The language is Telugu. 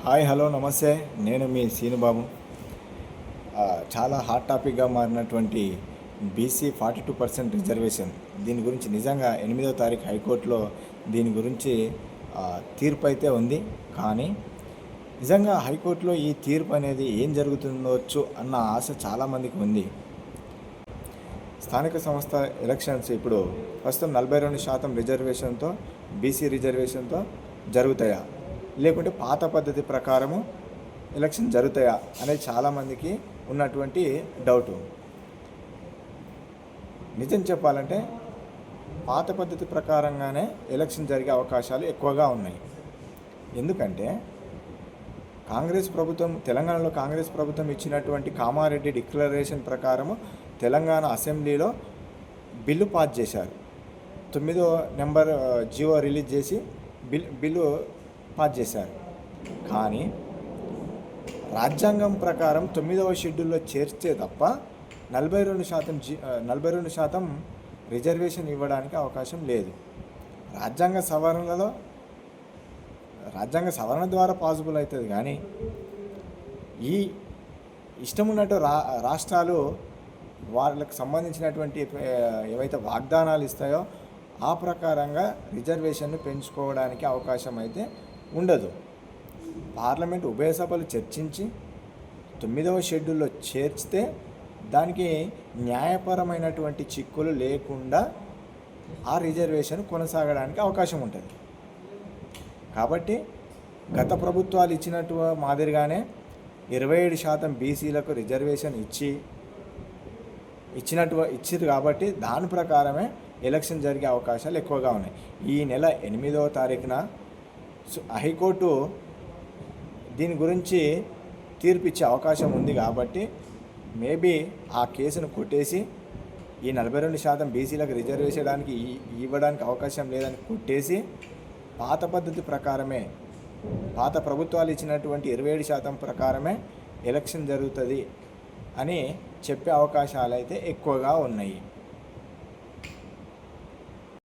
హాయ్ హలో నమస్తే. నేను మీ సీనుబాబు. చాలా హాట్ టాపిక్గా మారినటువంటి బీసీ 42% రిజర్వేషన్, దీని గురించి నిజంగా 8వ తారీఖు హైకోర్టులో దీని గురించి తీర్పు అయితే ఉంది. కానీ నిజంగా హైకోర్టులో ఈ తీర్పు అనేది ఏం జరుగుతుండొచ్చు అన్న ఆశ చాలామందికి ఉంది. స్థానిక సంస్థ ఎలక్షన్స్ ఇప్పుడు ప్రస్తుతం 42% రిజర్వేషన్తో బీసీ రిజర్వేషన్తో జరుగుతాయా, లేకుంటే పాత పద్ధతి ప్రకారము ఎలక్షన్ జరుగుతాయా అనేది చాలామందికి ఉన్నటువంటి డౌటు. నిజం చెప్పాలంటే పాత పద్ధతి ప్రకారంగానే ఎలక్షన్ జరిగే అవకాశాలు ఎక్కువగా ఉన్నాయి. ఎందుకంటే తెలంగాణలో కాంగ్రెస్ ప్రభుత్వం ఇచ్చినటువంటి కామారెడ్డి డిక్లరేషన్ ప్రకారము తెలంగాణ అసెంబ్లీలో బిల్లు పాస్ చేశారు. 9వ నెంబర్ జియో రిలీజ్ చేసి బిల్లు పాస్ చేశారు. కానీ రాజ్యాంగం ప్రకారం 9వ షెడ్యూల్లో చేర్చే తప్ప 42% రిజర్వేషన్ ఇవ్వడానికి అవకాశం లేదు. రాజ్యాంగ సవరణ ద్వారా పాసిబుల్ అవుతుంది. కానీ ఈ ఇష్టం ఉన్నట్టు రాష్ట్రాలు వాళ్ళకు సంబంధించినటువంటి ఏవైతే వాగ్దానాలు ఇస్తాయో ఆ ప్రకారంగా రిజర్వేషన్ను పెంచుకోవడానికి అవకాశం అయితే ఉండదు. పార్లమెంట్ ఉభయ సభలు చర్చించి 9వ షెడ్యూల్లో చేర్చితే దానికి న్యాయపరమైనటువంటి చిక్కులు లేకుండా ఆ రిజర్వేషన్ కొనసాగడానికి అవకాశం ఉంటుంది. కాబట్టి గత ప్రభుత్వాలు ఇచ్చినట్టు మాదిరిగానే 27% బీసీలకు రిజర్వేషన్ ఇచ్చారు. కాబట్టి దాని ప్రకారమే ఎలక్షన్ జరిగే అవకాశాలు ఎక్కువగా ఉన్నాయి. ఈ నెల 8వ తారీఖున హైకోర్టు దీని గురించి తీర్పిచ్చే అవకాశం ఉంది. కాబట్టి మేబీ ఆ కేసును కొట్టేసి ఈ 42% బీసీలకు రిజర్వేషన్ ఇవ్వడానికి అవకాశం లేదని కొట్టేసి పాత పద్ధతి ప్రకారమే, పాత ప్రభుత్వాలు ఇచ్చినటువంటి 27% ప్రకారమే ఎలక్షన్ జరుగుతుంది అని చెప్పే అవకాశాలు అయితే ఎక్కువగా ఉన్నాయి.